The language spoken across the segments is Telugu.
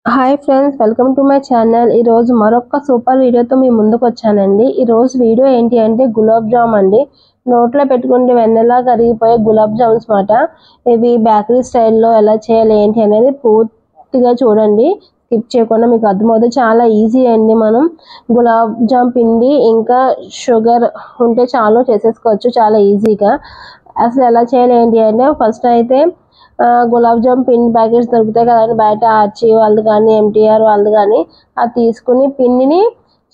Hi friends, welcome to my channel. ఈరోజు మరొక సూపర్ వీడియోతో మీ ముందుకు వచ్చానండి. ఈరోజు వీడియో ఏంటి అంటే గులాబ్ జామ్ అండి. నోట్లో పెట్టుకుంటే వెన్నెలా కరిగిపోయే గులాబ్ జామ్స్ మాట. ఇవి బేకరీ స్టైల్లో ఎలా చేయాలి ఏంటి అనేది పూర్తిగా చూడండి, స్కిప్ చేయకుండా మీకు అర్థమవుతుంది. చాలా ఈజీ అండి. మనం గులాబ్ జామ్ పిండి ఇంకా షుగర్ ఉంటే చాలు చేసేసుకోవచ్చు చాలా ఈజీగా. అసలు ఎలా చేయాలి ఏంటి అంటే ఫస్ట్ అయితే గులాబ్ జామ్ పిండి ప్యాకెట్స్ దొరుకుతాయి కదండి బయట, ఆర్చి వాళ్ళది కానీ ఎంటీఆర్ వాళ్ళది కానీ. అది తీసుకుని పిండిని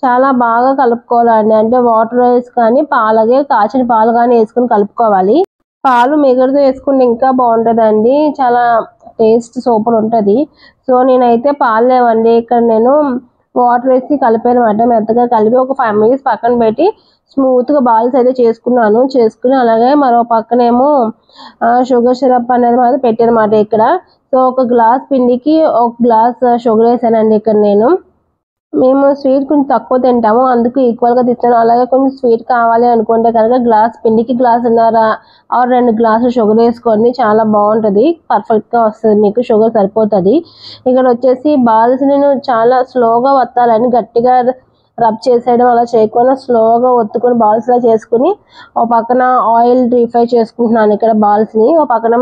చాలా బాగా కలుపుకోవాలండి. అంటే వాటర్ వేసి కానీ పాలగే కాచిన పాలు కానీ వేసుకుని కలుపుకోవాలి. పాలు మిగడుతూ వేసుకుంటే ఇంకా బాగుంటుందండి, చాలా టేస్ట్ సూపర్ ఉంటుంది. సో నేనైతే పాలు లేవండి, ఇక్కడ నేను వాటర్ వేసి కలిపాను అనమాట. మెత్తగా కలిపి ఒక 5 minutes పక్కన పెట్టి స్మూత్గా బాల్స్ అయితే చేసుకుని అలాగే మరో పక్కనేమో షుగర్ సిరప్ అనేది మాత్రం పెట్టానమాట ఇక్కడ. సో ఒక గ్లాస్ పిండికి ఒక గ్లాస్ షుగర్ వేసానండి ఇక్కడ నేను. మేము స్వీట్ కొంచెం తక్కువ తింటాము, అందుకు ఈక్వల్గా తీస్తాను. అలాగే కొంచెం స్వీట్ కావాలి అనుకుంటే కనుక గ్లాస్ పిండికి గ్లాసున్నర ఆర్ 2 గ్లాసులు షుగర్ వేసుకోండి, చాలా బాగుంటుంది, పర్ఫెక్ట్గా వస్తుంది, మీకు షుగర్ సరిపోతుంది. ఇక్కడ వచ్చేసి బాల్స్ నేను చాలా స్లోగా వత్తాలని, గట్టిగా రబ్ చేసేయడం అలా చేయకుండా స్లోగా ఒత్తుకొని బాల్స్లా చేసుకుని ఒక పక్కన ఆయిల్ రీఫ్రై చేసుకుంటున్నాను ఇక్కడ బాల్స్ని. ఒక పక్కన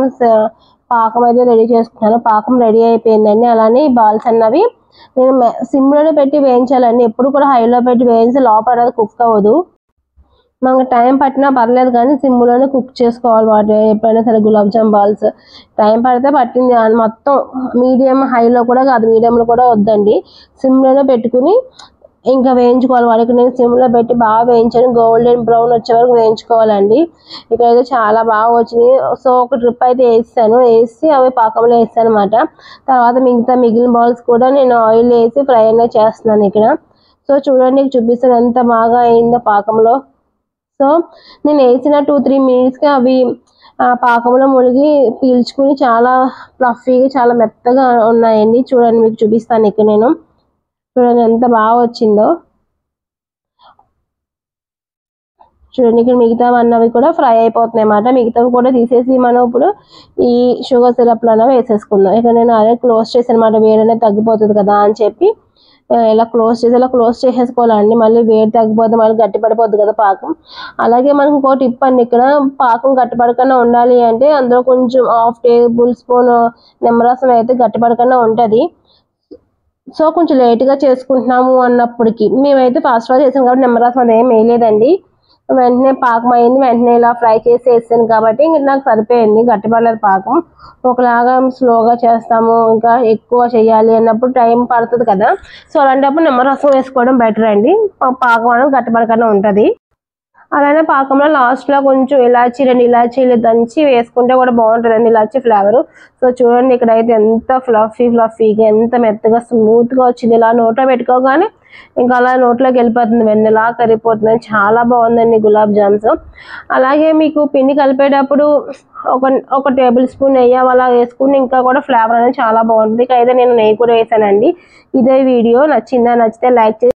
పాకం అయితే రెడీ చేసుకుంటున్నాను. పాకం రెడీ అయిపోయిందండి. అలానే ఈ బాల్స్ అన్నవి నేను సిమ్లోనే పెట్టి వేయించాలండి. ఎప్పుడు కూడా హైలో పెట్టి వేయించి లోపల అనేది కుక్ అవ్వదు. మనకు టైం పట్టినా పర్లేదు కానీ సిమ్లోనే కుక్ చేసుకోవాలి వాటి ఎప్పుడైనా సరే. గులాబ్ జామ్ బాల్స్ టైం పడితే పట్టింది మొత్తం మీడియం, హైలో కూడా కాదు, మీడియంలో కూడా వద్దండి, సిమ్లోనే పెట్టుకుని ఇంకా వేయించుకోవాలి. వాడికి నేను సిమ్లో పెట్టి బాగా వేయించాను, గోల్డెన్ బ్రౌన్ వచ్చే వరకు వేయించుకోవాలండి. ఇక్కడైతే చాలా బాగా వచ్చినాయి. సో ఒక ట్రిప్ అయితే వేసి అవి పాకంలో వేస్తాను అనమాట. తర్వాత మిగిలిన బాల్స్ కూడా నేను ఆయిల్ వేసి ఫ్రై అనేది చేస్తున్నాను ఇక్కడ. సో చూడండి, చూపిస్తాను ఎంత బాగా అయిందో పాకంలో. సో నేను వేసిన 2-3 minutesకి అవి పాకంలో మునిగి పీల్చుకుని చాలా ఫ్లఫీగా చాలా మెత్తగా ఉన్నాయండి. చూడండి, మీకు చూపిస్తాను ఇక్కడ నేను. చూడండి ఎంత బాగా వచ్చిందో. చూడండి, ఇక్కడ మిగతా అన్నవి కూడా ఫ్రై అయిపోతున్నాయి అన్నమాట. మిగతావి కూడా తీసేసి మనం ఇప్పుడు ఈ షుగర్ సిరప్లో అనేవి వేసేసుకుందాం. ఇక్కడ నేను అదే క్లోజ్ చేసాను అనమాట, వేడనే తగ్గిపోతుంది కదా అని చెప్పి ఇలా క్లోజ్ చేసేసుకోవాలండి. మళ్ళీ వేడి తగ్గిపోతే మళ్ళీ గట్టి పడిపోద్ది కదా పాకం. అలాగే మనకు ఇంకో టిప్ అండి, ఇక్కడ పాకం గట్టిపడకుండా ఉండాలి అంటే అందులో కొంచెం 1/2 tablespoon నిమ్మరసం అయితే గట్టిపడకుండా ఉంటుంది. సో కొంచెం లేట్గా చేసుకుంటున్నాము అన్నప్పటికీ మేమైతే ఫాస్ట్గా చేసాం కాబట్టి నిమ్మరసం అదేం వేయలేదండి. వెంటనే పాకం అయింది, వెంటనే ఇలా ఫ్రై చేసి వేసాను కాబట్టి నాకు సరిపోయింది, గట్టిపడలేదు పాకం. ఒకలాగా స్లోగా చేస్తాము, ఇంకా ఎక్కువ చేయాలి అన్నప్పుడు టైం పడుతుంది కదా. సో అలాంటప్పుడు నిమ్మరసం వేసుకోవడం బెటర్ అండి, పాకం అనేది గట్టిపడకుండా ఉంటుంది. అలానే పాకంలో లాస్ట్లో కొంచెం 2 ఇలాచీలు దంచి వేసుకుంటే కూడా బాగుంటుందండి, ఇలాచీ ఫ్లేవరు. సో చూడండి, ఇక్కడైతే ఎంత ఫ్లఫీగా ఎంత మెత్తగా స్మూత్గా వచ్చింది. ఇలా నోట్లో పెట్టుకోగానే ఇంకా అలా నోట్లోకి వెళ్ళిపోతుంది, వెన్నెలా కరిగిపోతుంది. చాలా బాగుందండి గులాబ్ జామ్స్. అలాగే మీకు పిండి కలిపేటప్పుడు ఒక tablespoon నెయ్యి అలా వేసుకుని ఇంకా కూడా ఫ్లేవర్ అనేది చాలా బాగుంటుంది. ఇక అయితే నేను నెయ్యి కూడా వేసానండి. ఇదే వీడియో నచ్చితే లైక్ చేసి